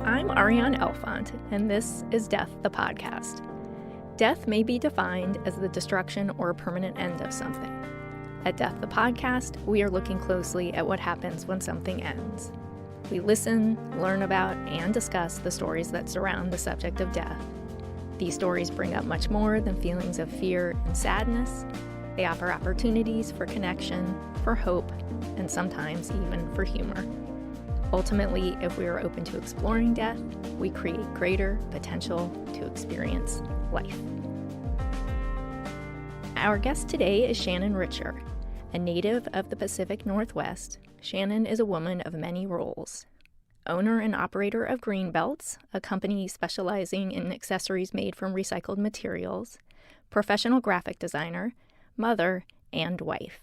I'm Ariane Elfont, and this is Death, the podcast. Death may be defined as the destruction or permanent end of something. At Death, the podcast, we are looking closely at what happens when something ends. We listen, learn about, and discuss the stories that surround the subject of death. These stories bring up much more than feelings of fear and sadness. They offer opportunities for connection, for hope, and sometimes even for humor. Ultimately, if we are open to exploring death, we create greater potential to experience life. Our guest today is Shannon Richer. A native of the Pacific Northwest, Shannon is a woman of many roles. Owner and operator of Greenbelts, a company specializing in accessories made from recycled materials, professional graphic designer, mother, and wife.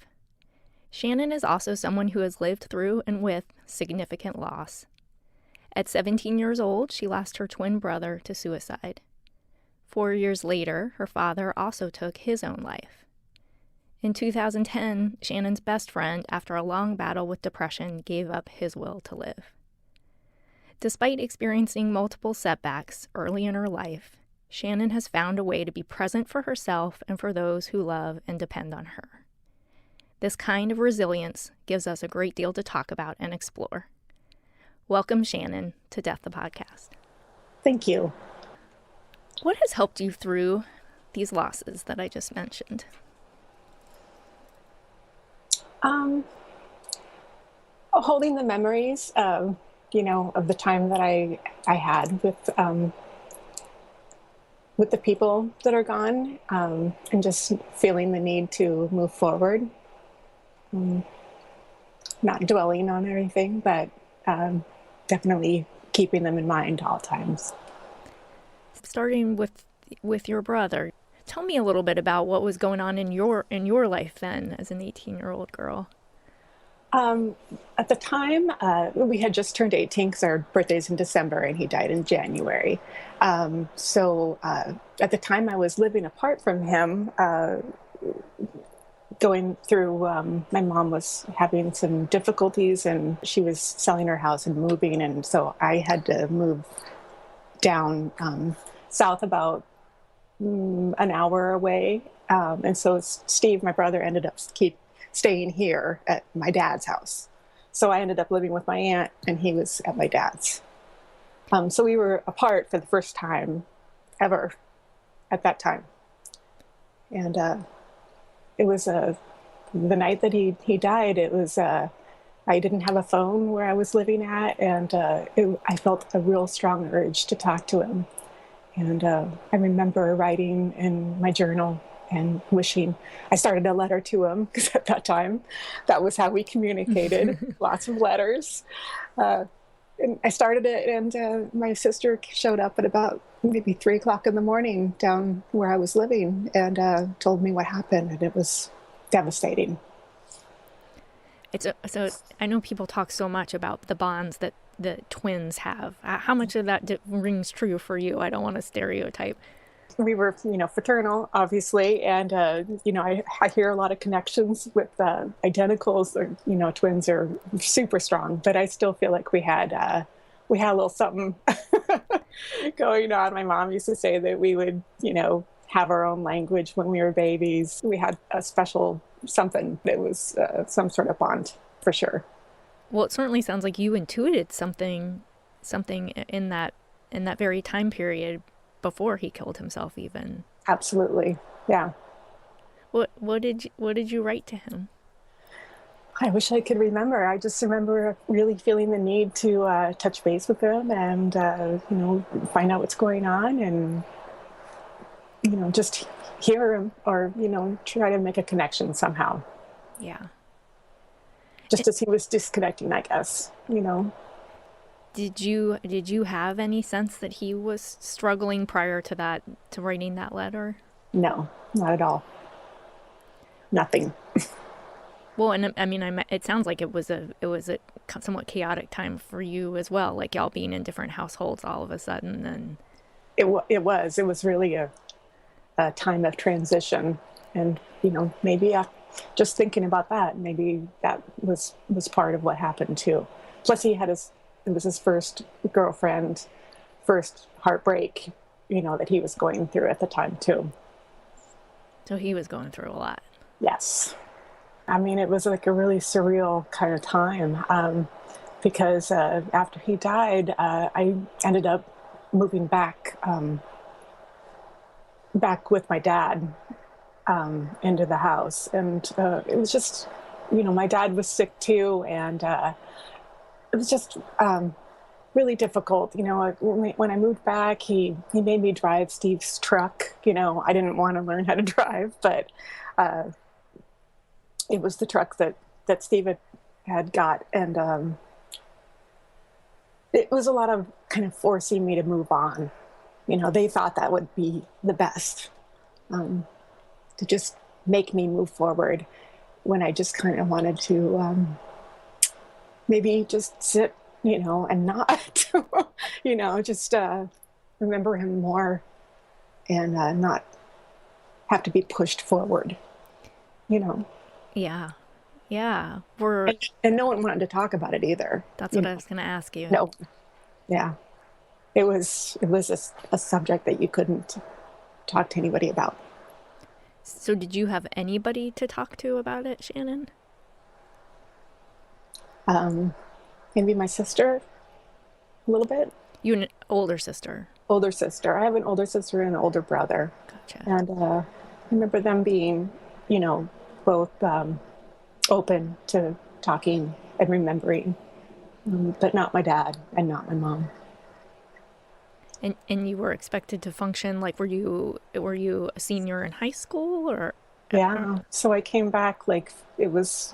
Shannon is also someone who has lived through and with significant loss. At 17 years old, she lost her twin brother to suicide. 4 years later, her father also took his own life. In 2010, Shannon's best friend, after a long battle with depression, gave up his will to live. Despite experiencing multiple setbacks early in her life, Shannon has found a way to be present for herself and for those who love and depend on her. This kind of resilience gives us a great deal to talk about and explore. Welcome, Shannon, to Death, the podcast. Thank you. What has helped you through these losses that I just mentioned? Holding the memories of the time that I had with the people that are gone, and just feeling the need to move forward. Not dwelling on everything, but definitely keeping them in mind all times. Starting with your brother, tell me a little bit about what was going on in your life then as an 18-year-old girl. At the time, we had just turned 18 because our birthday's in December and he died in January. So at the time I was living apart from him, going through, my mom was having some difficulties and she was selling her house and moving. And so I had to move down south about an hour away. And so Steve, my brother, ended up staying here at my dad's house. So I ended up living with my aunt and he was at my dad's. So we were apart for the first time ever at that time. And it was the night that he died, it was, I didn't have a phone where I was living at, and I felt a real strong urge to talk to him. And I remember writing in my journal and wishing I started a letter to him, because at that time, that was how we communicated, lots of letters. And I started it, and my sister showed up at about maybe 3 o'clock in the morning down where I was living and told me what happened, and it was devastating. So I know people talk so much about the bonds that the twins have. How much of that rings true for you? I don't want to stereotype. We were, fraternal, obviously, and I hear a lot of connections with identicals. Or, twins are super strong, but I still feel like we had a little something going on. My mom used to say that we would, have our own language when we were babies. We had a special something that was some sort of bond, for sure. Well, it certainly sounds like you intuited something in that very time period before he killed himself, even. Absolutely, yeah. What did you write to him? I wish I could remember. I just remember really feeling the need to touch base with him and find out what's going on and just hear him or try to make a connection somehow. Yeah. Just as he was disconnecting, I guess. Did you have any sense that he was struggling prior to that, to writing that letter? No, not at all. Nothing. Well, and I mean, it sounds like it was a somewhat chaotic time for you as well, like y'all being in different households all of a sudden. And it was really a time of transition, and maybe just thinking about that, maybe that was part of what happened too. Plus, he had his it was his first girlfriend, first heartbreak, that he was going through at the time too. So he was going through a lot. Yes. I mean, it was like a really surreal kind of time, because after he died, I ended up moving back with my dad into the house. And it was just, my dad was sick too. And it was just really difficult. When I moved back, he made me drive Steve's truck. I didn't want to learn how to drive, but it was the truck that Steve had got. And it was a lot of kind of forcing me to move on. They thought that would be the best, to just make me move forward, when I just kind of wanted to maybe just sit, and not, just remember him more, and not have to be pushed forward, Yeah. Yeah. And no one wanted to talk about it either. That's what I was going to ask you. No. Yeah. It was a subject that you couldn't talk to anybody about. So did you have anybody to talk to about it, Shannon? Maybe my sister, a little bit. You an older sister? Older sister. I have an older sister and an older brother. Gotcha. And I remember them being, both open to talking and remembering, but not my dad and not my mom. And you were expected to function like, were you a senior in high school or? Yeah. So I came back, like, it was,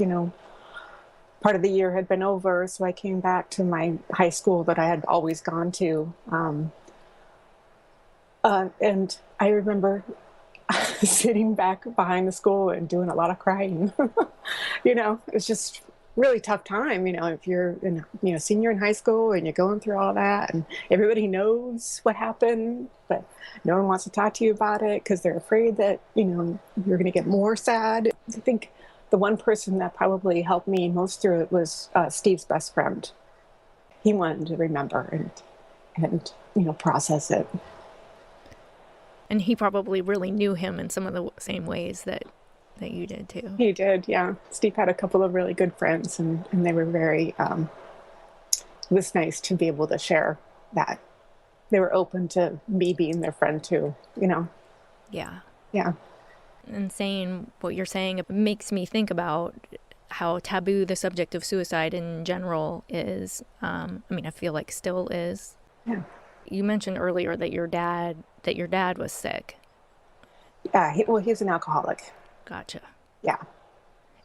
part of the year had been over. So I came back to my high school that I had always gone to. And I remember sitting back behind the school and doing a lot of crying. It's just really tough time, if you're senior in high school and you're going through all that, and everybody knows what happened, but no one wants to talk to you about it because they're afraid that, you're going to get more sad. I think the one person that probably helped me most through it was Steve's best friend. He wanted to remember and process it. And he probably really knew him in some of the same ways that you did too. He did, yeah. Steve had a couple of really good friends, and they were very, it was nice to be able to share that. They were open to me being their friend too, Yeah. Yeah. And saying what you're saying makes me think about how taboo the subject of suicide in general is. I feel like still is. Yeah. You mentioned earlier that your dad was sick. Yeah, he's an alcoholic. Gotcha. Yeah.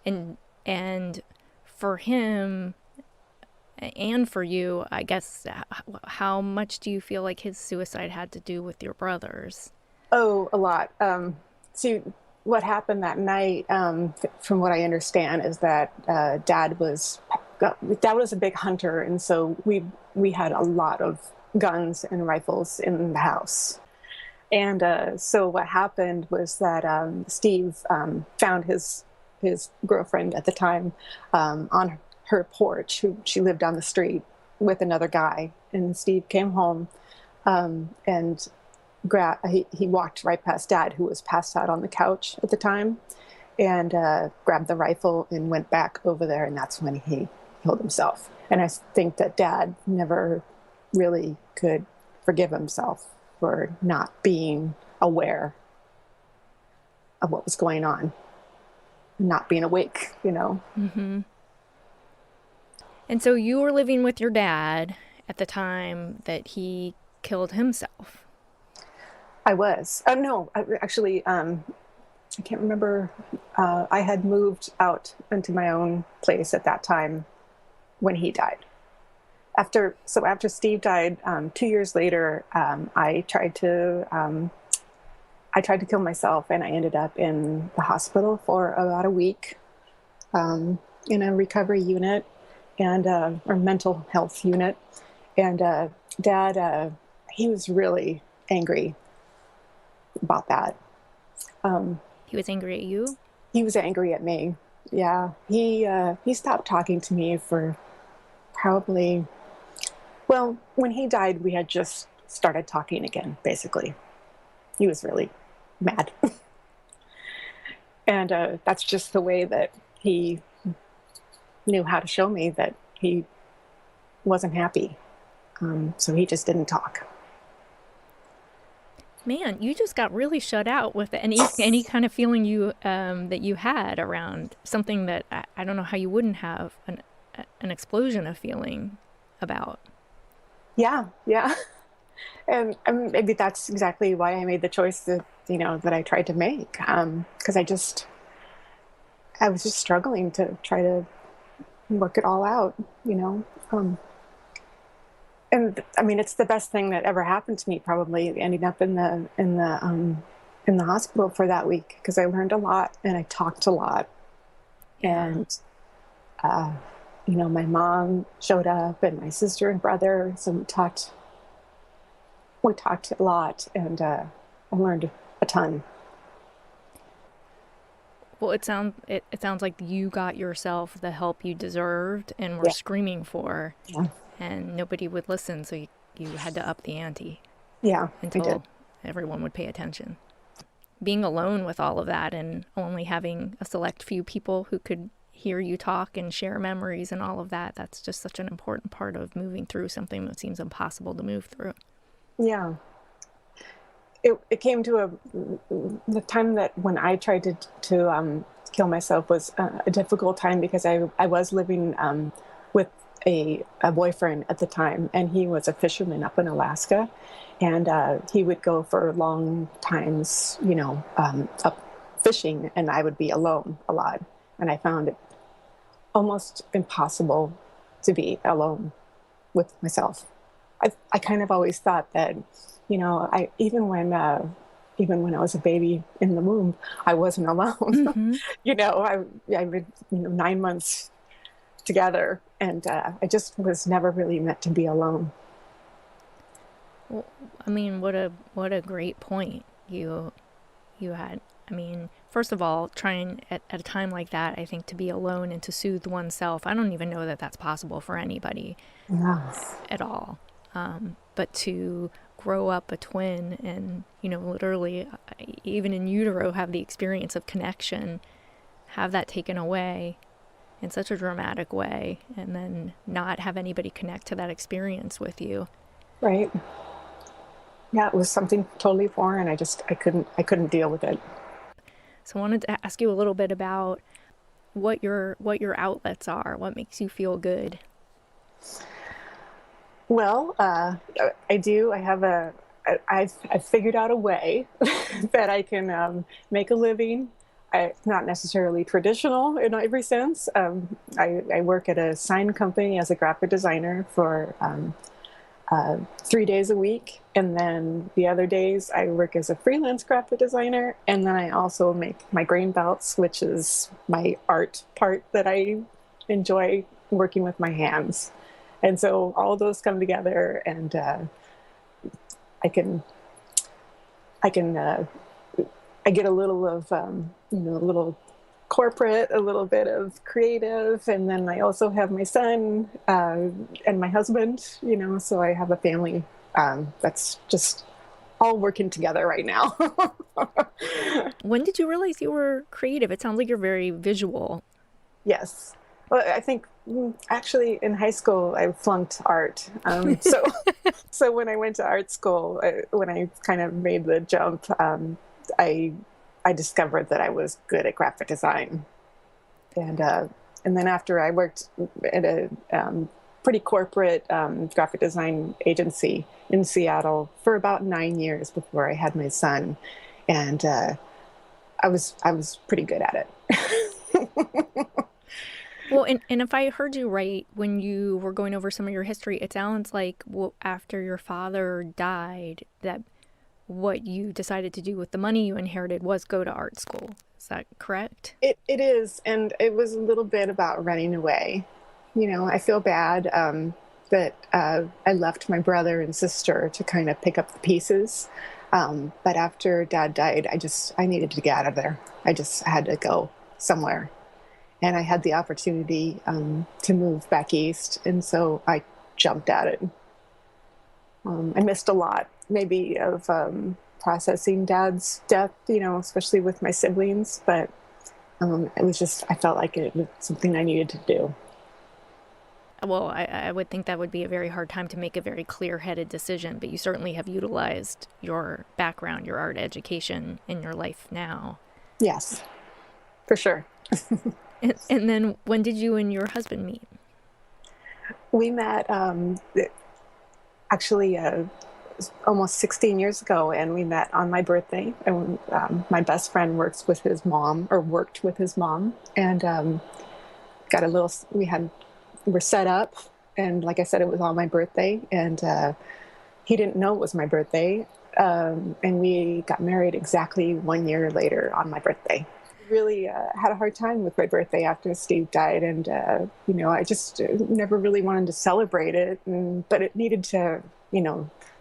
And for him and for you, I guess, how much do you feel like his suicide had to do with your brothers? Oh, a lot. See, what happened that night, from what I understand, is that Dad was a big hunter, and so we had a lot of guns and rifles in the house. And so what happened was that Steve found his girlfriend at the time on her porch. She lived down the street with another guy. And Steve came home and he walked right past Dad, who was passed out on the couch at the time, and grabbed the rifle and went back over there. And that's when he killed himself. And I think that Dad never really could forgive himself for not being aware of what was going on, not being awake, Mm-hmm. And so you were living with your dad at the time that he killed himself. I was. No, actually, I can't remember. I had moved out into my own place at that time when he died. After Steve died, 2 years later, I tried to kill myself, and I ended up in the hospital for about a week, in a recovery unit and or mental health unit. And Dad, he was really angry about that. He was angry at you? He was angry at me. Yeah, he stopped talking to me for probably Well, when he died, we had just started talking again, basically. He was really mad. And that's just the way that he knew how to show me that he wasn't happy. So he just didn't talk. Man, you just got really shut out with any kind of feeling you that you had around something that I don't know how you wouldn't have an explosion of feeling about. Yeah, yeah. And maybe that's exactly why I made the choice that, that I tried to make. Because I was just struggling to try to work it all out, and I mean, it's the best thing that ever happened to me, probably ending up in the hospital for that week, because I learned a lot and I talked a lot. Yeah. And, my mom showed up and my sister and brother. So we talked a lot, and I learned a ton. Well, it sounds like you got yourself the help you deserved and were Yeah. screaming for, Yeah. and nobody would listen, so you had to up the ante Yeah, I did. until everyone would pay attention. Being alone with all of that and only having a select few people who could hear you talk and share memories and all of that, that's just such an important part of moving through something that seems impossible to move through. Yeah. It came to the time that when I tried to kill myself was a difficult time, because I was living with a boyfriend at the time, and he was a fisherman up in Alaska, and he would go for long times, up fishing, and I would be alone a lot, and I found it almost impossible to be alone with myself. I kind of always thought that, I even when I was a baby in the womb, I wasn't alone. Mm-hmm. I would 9 months together, and I just was never really meant to be alone. Well, I mean, what a great point you had. I mean, first of all, trying at a time like that, I think, to be alone and to soothe oneself. I don't even know that that's possible for anybody Yeah. at all. But to grow up a twin and, literally, even in utero, have the experience of connection, have that taken away in such a dramatic way, and then not have anybody connect to that experience with you. Right. Yeah, it was something totally foreign. I couldn't deal with it. So I wanted to ask you a little bit about what your outlets are, what makes you feel good. Well, I do. I've figured out a way that I can make a living. Not necessarily traditional in every sense. I work at a sign company as a graphic designer for 3 days a week. And then the other days I work as a freelance graphic designer. And then I also make my grain belts, which is my art part that I enjoy working with my hands. And so all those come together, and I can I get a little of a little corporate, a little bit of creative, and then I also have my son and my husband. So I have a family that's just all working together right now. When did you realize you were creative? It sounds like you're very visual. Yes. Well, I think actually in high school I flunked art. So when I went to art school, when I kind of made the jump, I discovered that I was good at graphic design, and then after I worked at a pretty corporate graphic design agency in Seattle for about 9 years before I had my son, and I was pretty good at it. Well, and if I heard you right, when you were going over some of your history, it sounds like after your father died, that what you decided to do with the money you inherited was go to art school. Is that correct? It is, and it was a little bit about running away. I feel bad that I left my brother and sister to kind of pick up the pieces. But after Dad died, I needed to get out of there. I just had to go somewhere. And I had the opportunity to move back east, and so I jumped at it. I missed a lot, maybe, of processing Dad's death, especially with my siblings. But it was just, I felt like it was something I needed to do. Well, I would think that would be a very hard time to make a very clear-headed decision, but you certainly have utilized your background, your art education in your life now. Yes, for sure. And then when did you and your husband meet? We met actually almost 16 years ago, and we met on my birthday. And my best friend works with his mom, or worked with his mom, and got a little. We're set up, and like I said, it was on my birthday, and he didn't know it was my birthday, and we got married exactly 1 year later on my birthday. Really had a hard time with my birthday after Steve died, and I just never really wanted to celebrate it, but it needed to,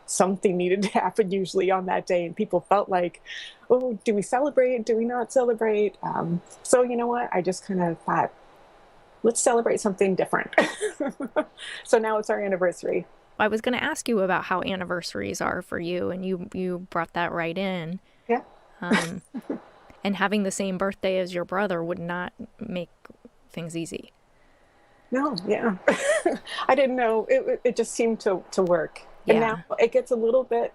something needed to happen usually on that day, and people felt like, oh, do we celebrate? Do we not celebrate? So you know what? I just kind of thought, let's celebrate something different. So now it's our anniversary. I was going to ask you about how anniversaries are for you, and you brought that right in. Yeah. And having the same birthday as your brother would not make things easy. No, yeah. I didn't know. It just seemed to work. Yeah. And now it gets a little bit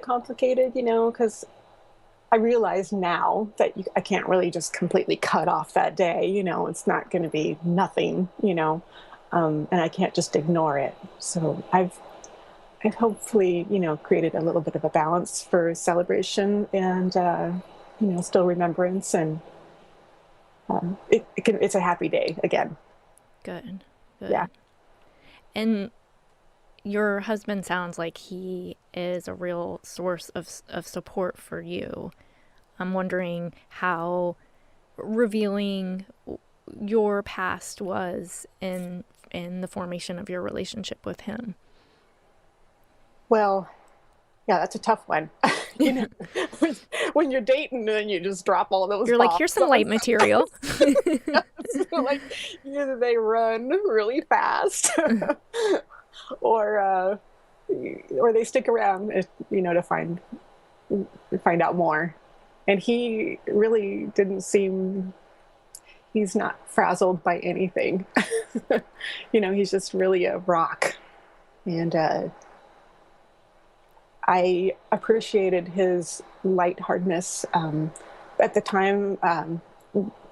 complicated, because I realize now that I can't really just completely cut off that day. It's not going to be nothing, and I can't just ignore it. So I've hopefully, created a little bit of a balance for celebration and, still remembrance, and it's a happy day again. Good. Yeah. And your husband sounds like he is a real source of support for you. I'm wondering how revealing your past was in the formation of your relationship with him. Well, yeah, that's a tough one. When you're dating, then you just drop all those. You're like, here's some light material. Like, either they run really fast, or they stick around, to find out more. And he really didn't seem. He's not frazzled by anything. He's just really a rock, and I appreciated his lightheartedness. At the time,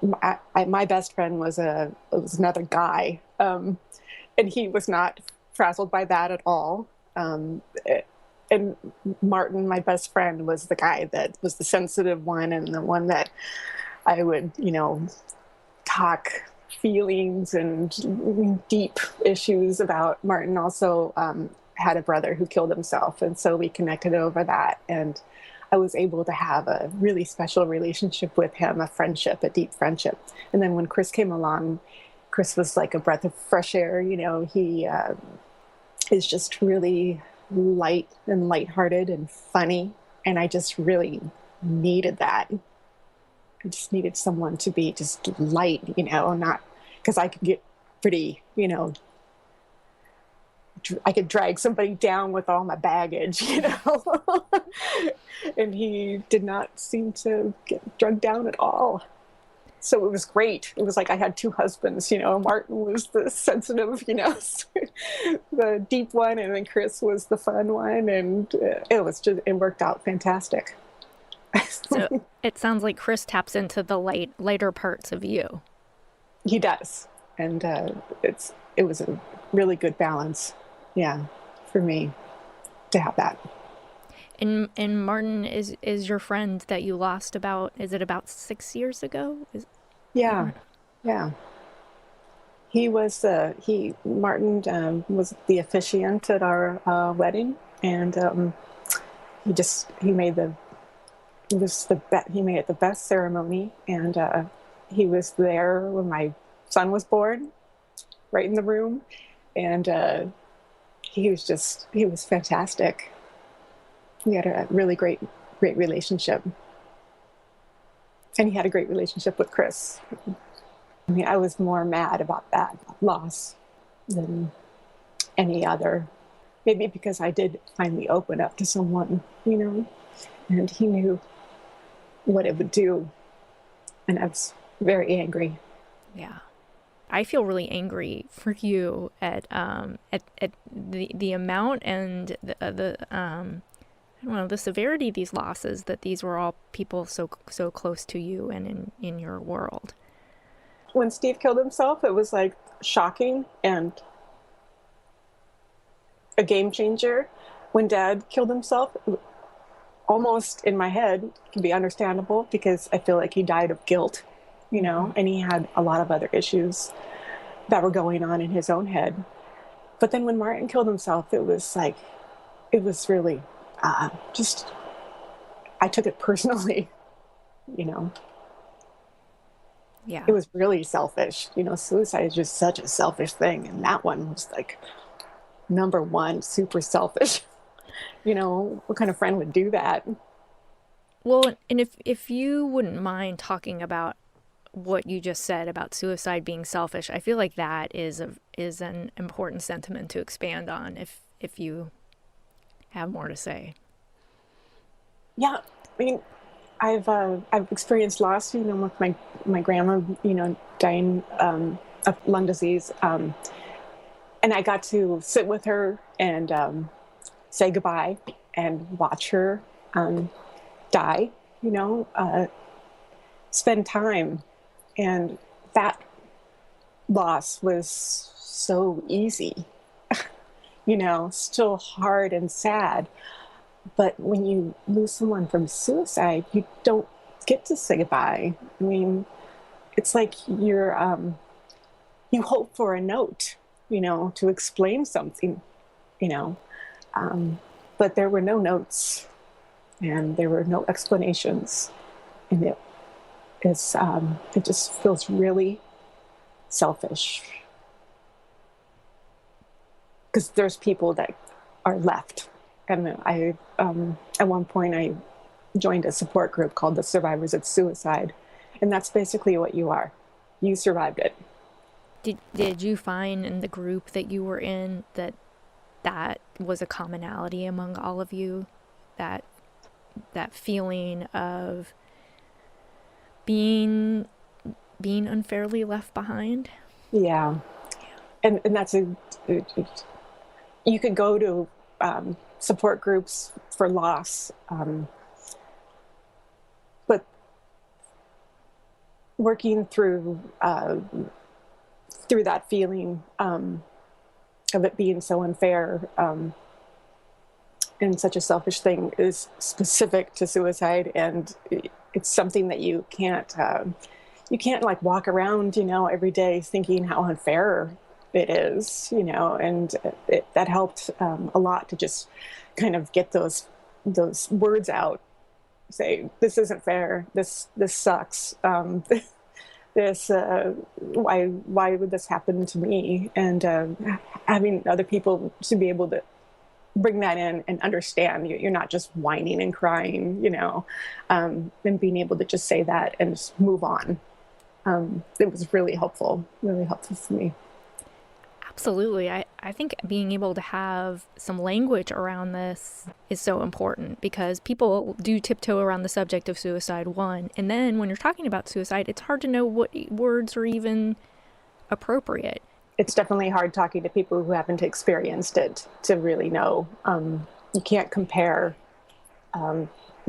my best friend was another guy, and he was not frazzled by that at all. And Martin, my best friend, was the guy that was the sensitive one, and the one that I would, talk feelings and deep issues about. Martin also had a brother who killed himself, and so we connected over that, and I was able to have a really special relationship with him, a deep friendship. And then when Chris came along, Chris was like a breath of fresh air. He is just really light and lighthearted and funny, and I just really needed that. I just needed someone to be just light, not because I could get pretty, I could drag somebody down with all my baggage, and he did not seem to get drugged down at all. So it was great. It was like I had two husbands, Martin was the sensitive, the deep one, and then Chris was the fun one, and it worked out fantastic. So it sounds like Chris taps into the lighter parts of you. He does, and it was a really good balance, for me to have that. And Martin is your friend that you lost is it about 6 years ago? Yeah. He was Martin was the officiant at our wedding, and he made it the best ceremony, and he was there when my son was born, right in the room, and he was fantastic. We had a really great relationship, and he had a great relationship with Chris. I mean, I was more mad about that loss than any other. maybe because I did finally open up to someone, and he knew what it would do. And I was very angry. Yeah. I feel really angry for you at the amount and the I don't know, the severity of these losses, that these were all people so close to you and in your world. When Steve killed himself, it was like shocking and a game changer. When Dad killed himself, almost in my head can be understandable because I feel like he died of guilt, and he had a lot of other issues that were going on in his own head. But then when Martin killed himself, it was really just, I took it personally, you know. Yeah. It was really selfish. Suicide is just such a selfish thing. And that one was like number one, super selfish. What kind of friend would do that? Well, and if you wouldn't mind talking about what you just said about suicide being selfish, I feel like that is an important sentiment to expand on if you have more to say. Yeah, I mean, I've experienced loss, with my grandma, dying of lung disease, and I got to sit with her and say goodbye and watch her die. Spend time, and that loss was so easy. Still hard and sad. But when you lose someone from suicide, you don't get to say goodbye. I mean, it's like you hope for a note, to explain something, you know. But there were no notes, and there were no explanations, and it just feels really selfish because there's people that are left. And I, at one point, I joined a support group called the Survivors of Suicide. And that's basically what you are. You survived it. Did you find in the group that you were in that was a commonality among all of you? That feeling of being unfairly left behind? Yeah. And that's you could go to support groups for loss, but working through that feeling of it being so unfair and such a selfish thing is specific to suicide, and it's something that you can't like walk around every day thinking how unfair it is, and that helped a lot to just kind of get those words out. Say, this isn't fair. This sucks. This why would this happen to me? And having other people to be able to bring that in and understand you're not just whining and crying, and being able to just say that and just move on. It was really helpful for me. Absolutely. I think being able to have some language around this is so important, because people do tiptoe around the subject of suicide, one. And then when you're talking about suicide, it's hard to know what words are even appropriate. It's definitely hard talking to people who haven't experienced it to really know. You can't compare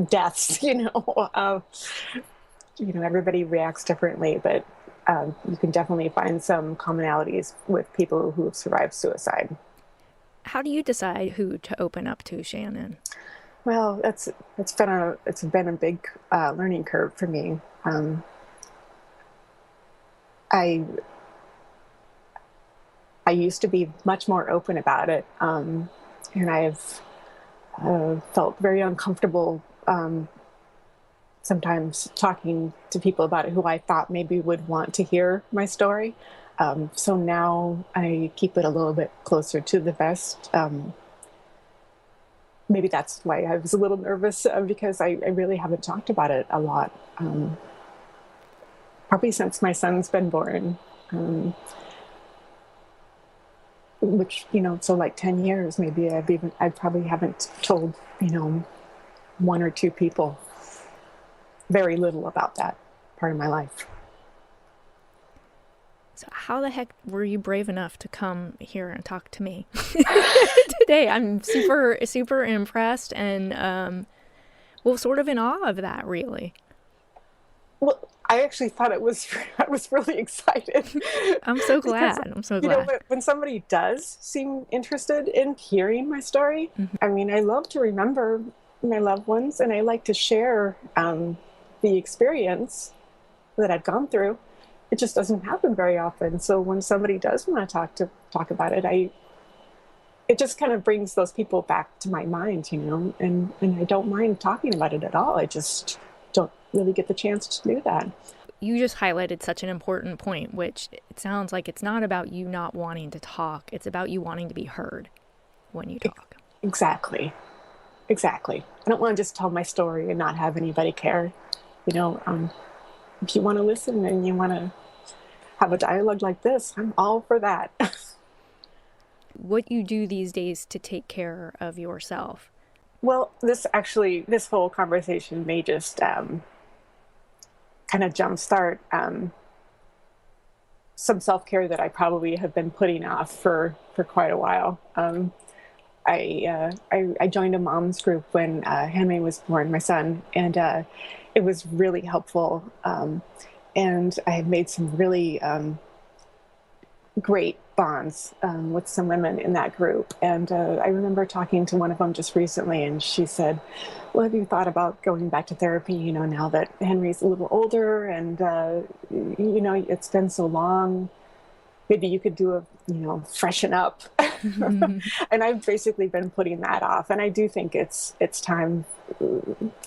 deaths, everybody reacts differently, but you can definitely find some commonalities with people who have survived suicide. How do you decide who to open up to, Shannon? Well, it's been a big learning curve for me. I used to be much more open about it, and I've felt very uncomfortable sometimes talking to people about it who I thought maybe would want to hear my story. So now I keep it a little bit closer to the vest. Maybe that's why I was a little nervous, because I really haven't talked about it a lot. Probably since my son's been born. which, so like 10 years, maybe I probably haven't told, one or two people very little about that part of my life. So how the heck were you brave enough to come here and talk to me today? I'm super, super impressed and, well, sort of in awe of that, really. Well, I actually thought I was really excited. I'm so Because, glad. I'm so glad. when somebody does seem interested in hearing my story, I mean, I love to remember my loved ones, and I like to share the experience that I've gone through. It just doesn't happen very often. So when somebody does want to talk about it, it just kind of brings those people back to my mind, and I don't mind talking about it at all. I just don't really get the chance to do that. You just highlighted such an important point, which it sounds like it's not about you not wanting to talk. It's about you wanting to be heard when you talk. Exactly. Exactly. I don't want to just tell my story and not have anybody care. If you want to listen and you want to have a dialogue like this, I'm all for that. What you do these days to take care of yourself? Well, this whole conversation may just kind of jumpstart some self-care that I probably have been putting off for quite a while. I joined a mom's group when Henry was born, my son, and it was really helpful. And I have made some really great bonds with some women in that group. And I remember talking to one of them just recently, and she said, well, have you thought about going back to therapy, now that Henry's a little older and, it's been so long, maybe you could do freshen up. And I've basically been putting that off. And I do think it's time.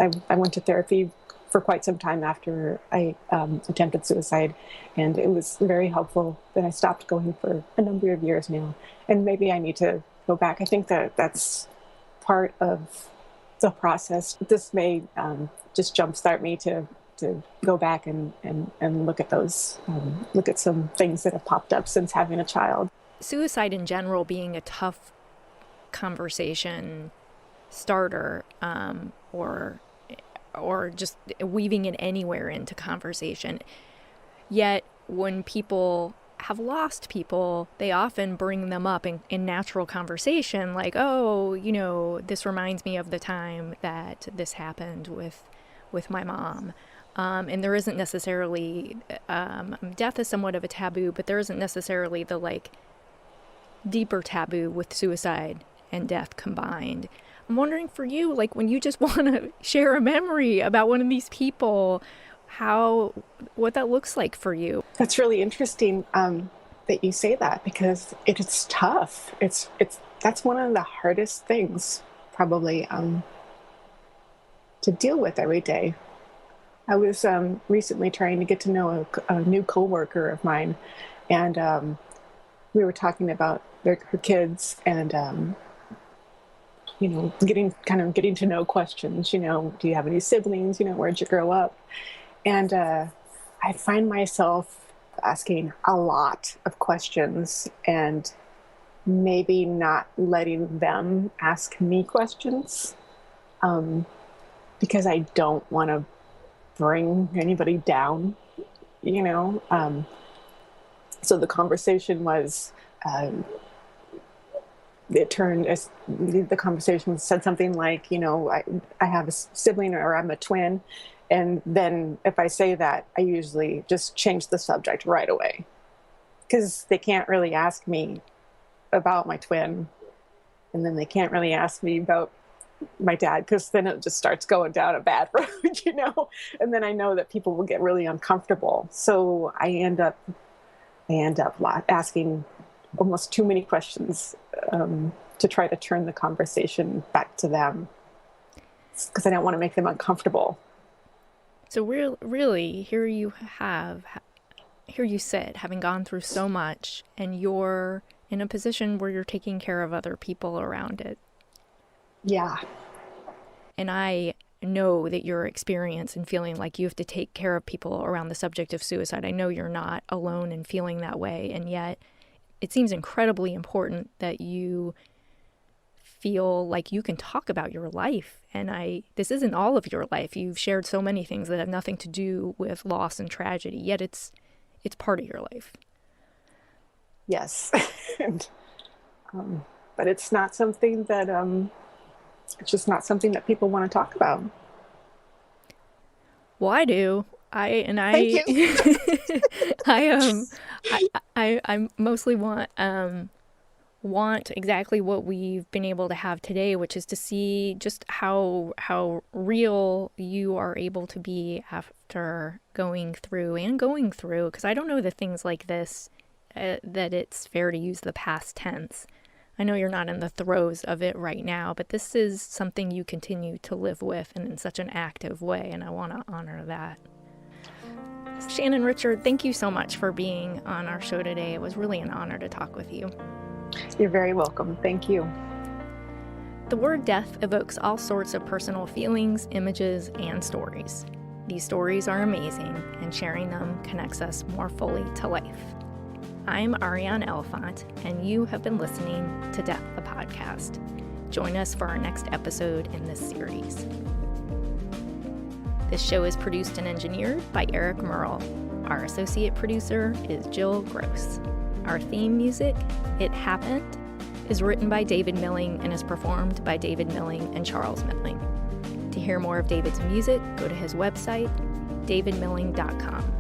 I went to therapy for quite some time after I attempted suicide, and it was very helpful. Then I stopped going for a number of years now, and maybe I need to go back. I think that's part of the process. This may just jumpstart me to go back and look at those, look at some things that have popped up since having a child. Suicide in general being a tough conversation starter, or just weaving it anywhere into conversation. Yet when people have lost people, they often bring them up in natural conversation, like, oh, this reminds me of the time that this happened with my mom. And there isn't necessarily, death is somewhat of a taboo, but there isn't necessarily the deeper taboo with suicide and death combined. I'm wondering for you, when you just want to share a memory about one of these people, what that looks like for you. That's really interesting that you say that, because it's tough. That's one of the hardest things probably to deal with every day. I was recently trying to get to know a new coworker of mine, and we were talking about her kids and getting to know questions. Do you have any siblings? Where'd you grow up? And I find myself asking a lot of questions and maybe not letting them ask me questions because I don't want to bring anybody down, So the conversation was, the conversation said something like, I have a sibling or I'm a twin. And then if I say that, I usually just change the subject right away because they can't really ask me about my twin. And then they can't really ask me about my dad, because then it just starts going down a bad road, and then I know that people will get really uncomfortable. So I end up asking almost too many questions to try to turn the conversation back to them, because I don't want to make them uncomfortable. So really, here you sit, having gone through so much, and you're in a position where you're taking care of other people around it. Yeah. And I know that your experience and feeling like you have to take care of people around the subject of suicide, I know you're not alone in feeling that way. And yet it seems incredibly important that you feel like you can talk about your life. And this isn't all of your life. You've shared so many things that have nothing to do with loss and tragedy, yet it's part of your life. Yes. And, but it's not something that, it's just not something that people want to talk about. Well, I do. Thank you. I mostly want exactly what we've been able to have today, which is to see just how real you are able to be after going through, because I don't know that things like this, that it's fair to use the past tense. I know you're not in the throes of it right now, but this is something you continue to live with and in such an active way, and I want to honor that. Shannon Richard, thank you so much for being on our show today. It was really an honor to talk with you. You're very welcome. Thank you. The word death evokes all sorts of personal feelings, images, and stories. These stories are amazing, and sharing them connects us more fully to life. I'm Ariane Elephant, and you have been listening to Death the Podcast. Join us for our next episode in this series. This show is produced and engineered by Eric Merle. Our associate producer is Jill Gross. Our theme music, It Happened, is written by David Milling and is performed by David Milling and Charles Milling. To hear more of David's music, go to his website, davidmilling.com.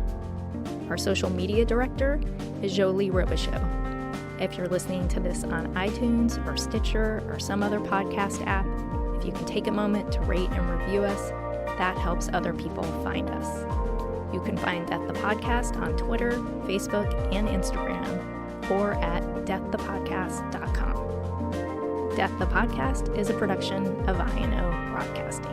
Our social media director is Jolie Robichaud. If you're listening to this on iTunes or Stitcher or some other podcast app, if you can take a moment to rate and review us, that helps other people find us. You can find Death the Podcast on Twitter, Facebook, and Instagram, or at deaththepodcast.com. Death the Podcast is a production of INO Broadcasting.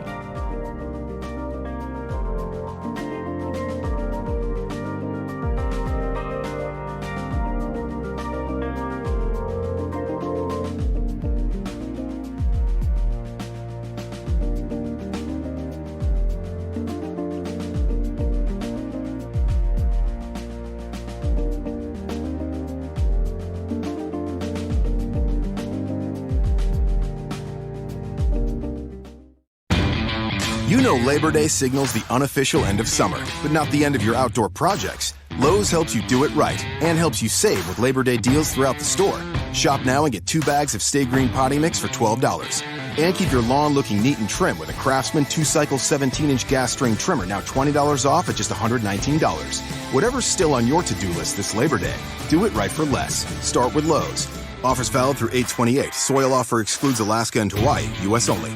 You know Labor Day signals the unofficial end of summer, but not the end of your outdoor projects. Lowe's helps you do it right and helps you save with Labor Day deals throughout the store. Shop now and get 2 bags of Stay Green potting mix for $12. And keep your lawn looking neat and trim with a Craftsman 2-cycle 17-inch gas string trimmer, now $20 off at just $119. Whatever's still on your to-do list this Labor Day, do it right for less. Start with Lowe's. Offers valid through 8/28. Soil offer excludes Alaska and Hawaii, U.S. only.